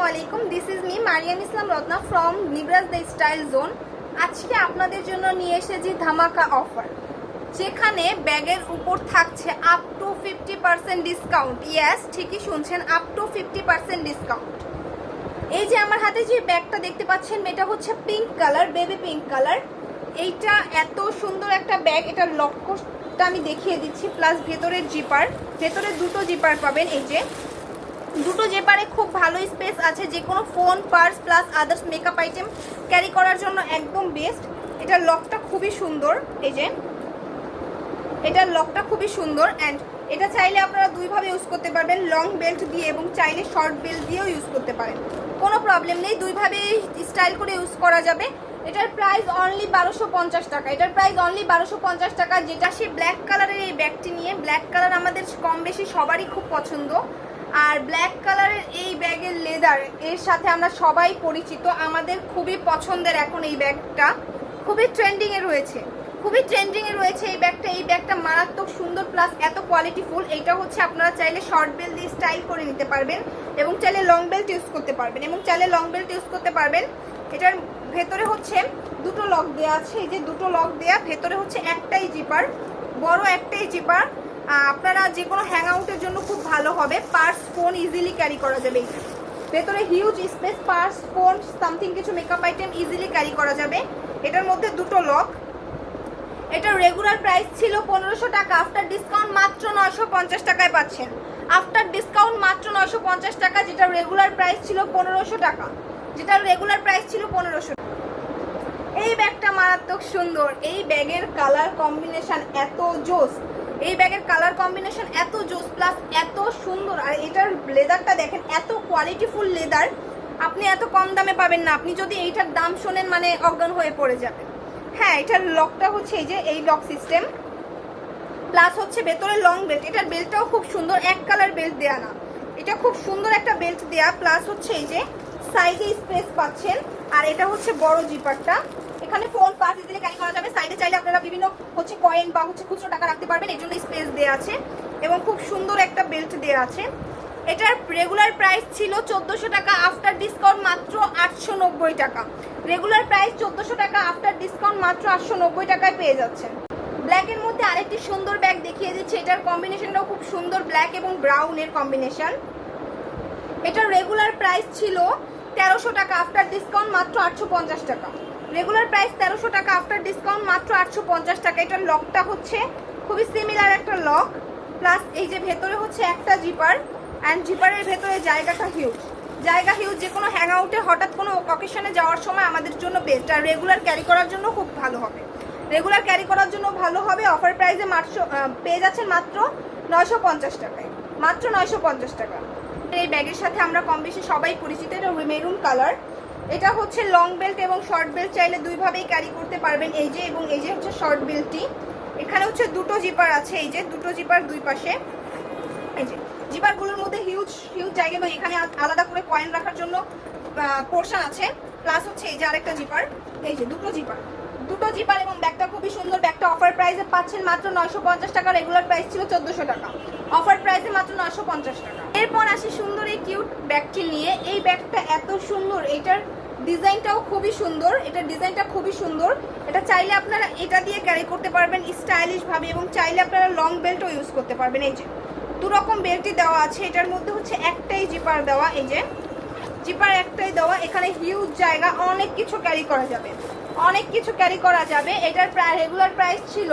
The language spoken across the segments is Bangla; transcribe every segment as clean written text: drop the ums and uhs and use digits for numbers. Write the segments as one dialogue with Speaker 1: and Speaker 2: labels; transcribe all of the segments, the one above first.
Speaker 1: আলাইকুম, this is me Mariyam Islam Ratna from Nibraj the style zone. আজকে আপনাদের জন্য নিয়ে এসেছি ধামাকা অফার, যেখানে ব্যাগের উপর থাকছে আপ টু 50% ডিসকাউন্ট। ইয়েস, ঠিকই শুনছেন, আপ টু 50% ডিসকাউন্ট। এই যে আমার হাতে যে ব্যাগটা দেখতে পাচ্ছেন, এটা হচ্ছে pink colour, baby pink colour. এইটা এত সুন্দর একটা ব্যাগ, এটার লকটা আমি দেখিয়ে দিচ্ছি, প্লাস ভেতরের জিপার, ভেতরে দুটো জিপার পাবেন। এই যে দুটো জিপারে খুব ভালো স্পেস আছে, যে কোনো phone, purse plus others makeup item carry করার জন্য একদম বেস্ট। এটার লকটা খুবই সুন্দর, এই যে এটার লকটা খুবই সুন্দর। অ্যান্ড এটা চাইলে আপনারা দুইভাবে ইউজ করতে পারবেন, লং বেল্ট দিয়ে এবং চাইলে শর্ট বেল্ট দিয়েও ইউজ করতে পারেন, কোনো প্রবলেম নেই, দুইভাবে স্টাইল করে ইউজ করা যাবে। এটার প্রাইস অনলি 1250 টাকা। এটার প্রাইস অনলি 1250 টাকা। যেটা সে ব্ল্যাক কালারের এই ব্যাগটি নিয়ে, ব্ল্যাক কালার আমাদের কম বেশি সবারই খুব পছন্দ, আর ব্ল্যাক কালারের এই ব্যাগের লেদার এর সাথে আমরা সবাই পরিচিত, আমাদের খুবই পছন্দের। এখন এই ব্যাগটা খুবই ট্রেন্ডিংয়ে রয়েছে, খুবই ট্রেন্ডিংয়ে রয়েছে এই ব্যাগটা। এই ব্যাগটা মারাত্মক সুন্দর প্লাস এত কোয়ালিটিফুল। এইটা হচ্ছে আপনারা চাইলে শর্ট বেল্ট দিয়ে স্টাইল করে নিতে পারবেন এবং চাইলে লং বেল্ট ইউজ করতে পারবেন, এটার ভেতরে হচ্ছে দুটো লক দেওয়া আছে, এই যে দুটো লক দেওয়া, ভেতরে হচ্ছে একটাই জিপার, বড় একটাই জিপার। আপনারা যে কোনো হ্যাং আউটের জন্য খুব ভালো হবে, পার্স ফোন ইজিলি ক্যারি করা যাবে। ভেতরে huge space, purse phone something কিছু মেকআপ আইটেম ইজিলি ক্যারি করা যাবে। এটার মধ্যে দুটো লক। এটার রেগুলার প্রাইস ছিল 1500 টাকা, আফটার ডিসকাউন্ট মাত্র 950 টাকায় পাচ্ছেন। আফটার ডিসকাউন্ট মাত্র 950 টাকা, যেটা রেগুলার প্রাইস ছিল 1500 টাকা, এই ব্যাগটা মারাত্মক সুন্দর। এই ব্যাগের কালার কম্বিনেশন এত জোস, প্লাস এত সুন্দর। আর এটার লেদারটা দেখেন, এত কোয়ালিটিফুল লেদার আপনি এত কম দামে পাবেন না। আপনি যদি এইটার দাম শোনেন মানে অজ্ঞান হয়ে পড়ে যাবেন। হ্যাঁ, এটার লকটা হচ্ছে এই যে এই লক সিস্টেম, প্লাস হচ্ছে ভেতরে লং বেল্ট। এটার বেল্টটাও খুব সুন্দর, এক কালার বেল্ট দেয়া না, এটা খুব সুন্দর একটা বেল্ট দেয়া, প্লাস হচ্ছে এই যে সাইডে স্পেস পাচ্ছেন। আর এটা হচ্ছে বড় জিপারটা, এখানে ফোন পার্স ইজিলি ক্যারি করা যাবে। সাইডে চাইলে আপনারা বিভিন্ন হচ্ছে কয়েন বা হচ্ছে খুচরো টাকা রাখতে পারবেন, এই জন্য স্পেস দেওয়া আছে এবং খুব সুন্দর একটা বেল্ট দেওয়া আছে। এটার রেগুলার প্রাইস ছিল 1400 টাকা, আফটার ডিসকাউন্ট মাত্র 890 টাকা। রেগুলার প্রাইস 1400 টাকা, আফটার ডিসকাউন্ট মাত্র 890 টাকায় পেয়ে যাচ্ছেন। ব্ল্যাকের মধ্যে আরেকটি সুন্দর ব্যাগ দেখিয়ে দিচ্ছি, এটার কম্বিনেশনটাও খুব সুন্দর, ব্ল্যাক এবং ব্রাউনের কম্বিনেশন। এটার রেগুলার প্রাইস ছিল 1300 টাকা, আফটার ডিসকাউন্ট মাত্র 850 টাকা। রেগুলার প্রাইস 1300 টাকা, আফটার ডিসকাউন্ট মাত্র 850 টাকা। এটার লকটা হচ্ছে খুবই সিমিলার একটা লক, প্লাস এই যে ভেতরে হচ্ছে একটা জিপার, অ্যান্ড জিপারের ভেতরে জায়গা হিউজ, যে কোনো হ্যাং আউটে হঠাৎ কোনো অকেশনে যাওয়ার সময় আমাদের জন্য বেস্ট। আর রেগুলার ক্যারি করার জন্য খুব ভালো হবে, অফার প্রাইসে পেয়ে যাচ্ছেন মাত্র 950 টাকায়, মাত্র 950 টাকা। এই ব্যাগের সাথে আমরা কম বেশি সবাই পরিচিত, এটা মেরুন কালার। এটা হচ্ছে লং বেল্ট এবং শর্ট বেল্ট চাইলে দুইভাবেই ক্যারি করতে পারবেন। এই যে এবং এই যে হচ্ছে শর্ট বেল্টটি, এখানে হচ্ছে দুটো জিপার আছে, এই যে দুটো জিপার দুই পাশে। এই যে জিপারগুলোর মধ্যে হিউজ জায়গা, এবং এখানে আলাদা করে কয়েন রাখার জন্য পোর্শন আছে, প্লাস হচ্ছে এই যে আরেকটা জিপার, এই যে দুটো জিপার এবং ব্যাগটা খুবই সুন্দর। ব্যাগটা অফার প্রাইসে পাচ্ছেন মাত্র 950 টাকা, রেগুলার প্রাইস ছিল 1400 টাকা, অফার প্রাইসে মাত্র 950 টাকা। এরপর আসি সুন্দর এই কিউট ব্যাগটি নিয়ে। এই ব্যাগটা এত সুন্দর, এটার ডিজাইনটাও খুবই সুন্দর, এটা চাইলে আপনারা এটা দিয়ে ক্যারি করতে পারবেন স্টাইলিশ ভাবে, এবং চাইলে আপনারা লং বেল্টও ইউজ করতে পারবেন। এই যে দুরকম বেল্টই দেওয়া আছে, এটার মধ্যে হচ্ছে একটাই জিপার দেওয়া, এই যে জিপার একটাই দেওয়া। এখানে হিউজ জায়গা, অনেক কিছু ক্যারি করা যাবে। এটার রেগুলার প্রাইস ছিল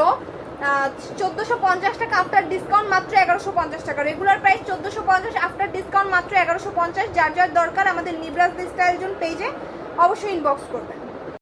Speaker 1: 1450 টাকা, আফটার ডিসকাউন্ট মাত্র 1150 টাকা। রেগুলার প্রাইস 1450, আফটার ডিসকাউন্ট মাত্র 1150। যার দরকার আমাদের নিবরাজ দ্য স্টাইল জোন পেজে অবশ্যই ইনবক্স করবেন।